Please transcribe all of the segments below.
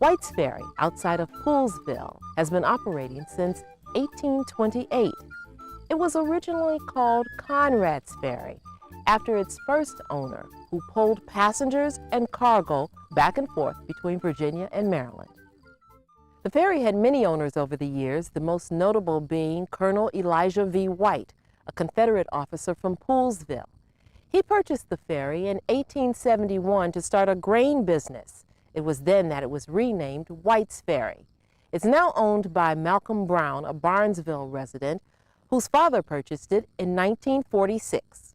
White's Ferry, outside of Poolsville, has been operating since 1828. It was originally called Conrad's Ferry, after its first owner, who pulled passengers and cargo back and forth between Virginia and Maryland. The ferry had many owners over the years, the most notable being Colonel Elijah V. White, a Confederate officer from Poolsville. He purchased the ferry in 1871 to start a grain business. It was then that it was renamed White's Ferry. It's now owned by Malcolm Brown, a Barnesville resident, whose father purchased it in 1946.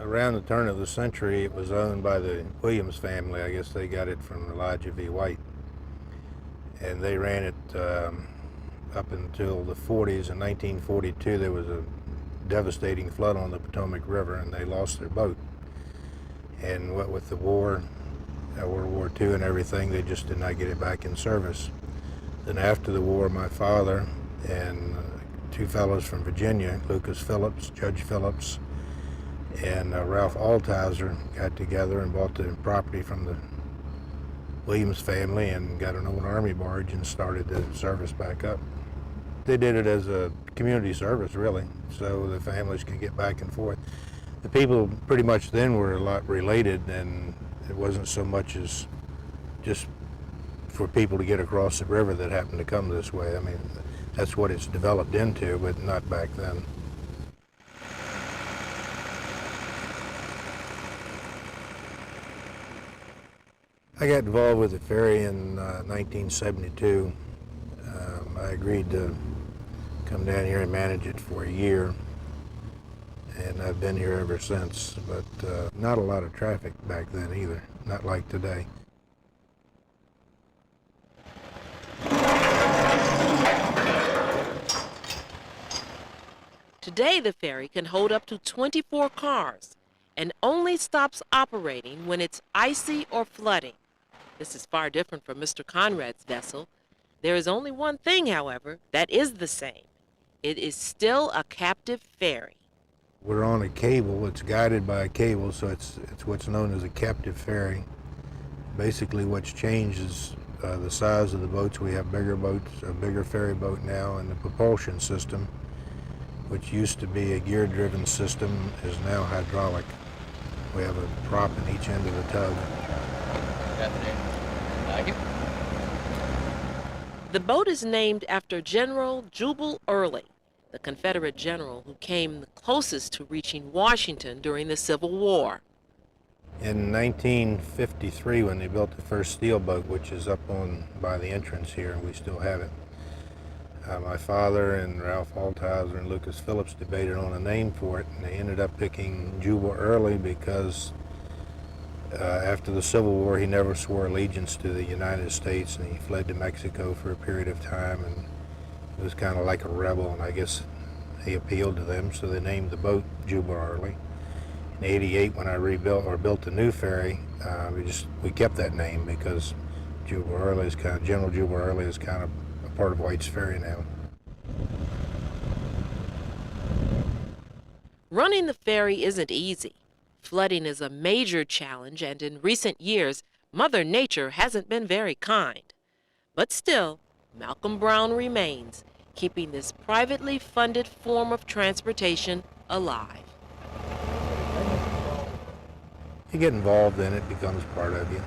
Around the turn of the century, it was owned by the Williams family. I guess they got it from Elijah V. White. And they ran it up until the 40s. In 1942, there was a devastating flood on the Potomac River, and they lost their boat. And what with the war, World War II and everything, they just did not get it back in service. Then after the war, my father and two fellows from Virginia, Lucas Phillips, Judge Phillips, and Ralph Altizer, got together and bought the property from the Williams family and got an old Army barge and started the service back up. They did it as a community service, really, so the families could get back and forth. The people pretty much then were a lot related, and it wasn't so much as just for people to get across the river that happened to come this way. I mean, that's what it's developed into, but not back then. I got involved with the ferry in 1972. I agreed to come down here and manage it for a year, and I've been here ever since, but not a lot of traffic back then either, not like today. Today, the ferry can hold up to 24 cars and only stops operating when it's icy or flooding. This is far different from Mr. Conrad's vessel. There is only one thing, however, that is the same. It is still a captive ferry. We're on a cable. It's guided by a cable, so it's what's known as a captive ferry. Basically, what's changed is the size of the boats. We have bigger boats, a bigger ferry boat now, and the propulsion system, which used to be a gear-driven system, is now hydraulic. We have a prop in each end of the tug. Thank you. The boat is named after General Jubal Early, the Confederate general who came the closest to reaching Washington during the Civil War. In 1953, when they built the first steel boat, which is up on by the entrance here, and we still have it, my father and Ralph Altizer and Lucas Phillips debated on a name for it, and they ended up picking Jubal Early because after the Civil War, he never swore allegiance to the United States, and he fled to Mexico for a period of time, and he was kind of like a rebel, and I guess he appealed to them, so they named the boat Jubal Early. In '88, when I built the new ferry, we kept that name because Jubal Early is General Jubal Early is kind of a part of White's Ferry now. Running the ferry isn't easy. Flooding is a major challenge, and in recent years, Mother Nature hasn't been very kind. But still, Malcolm Brown remains, keeping this privately funded form of transportation alive. You get involved in it, it becomes part of you.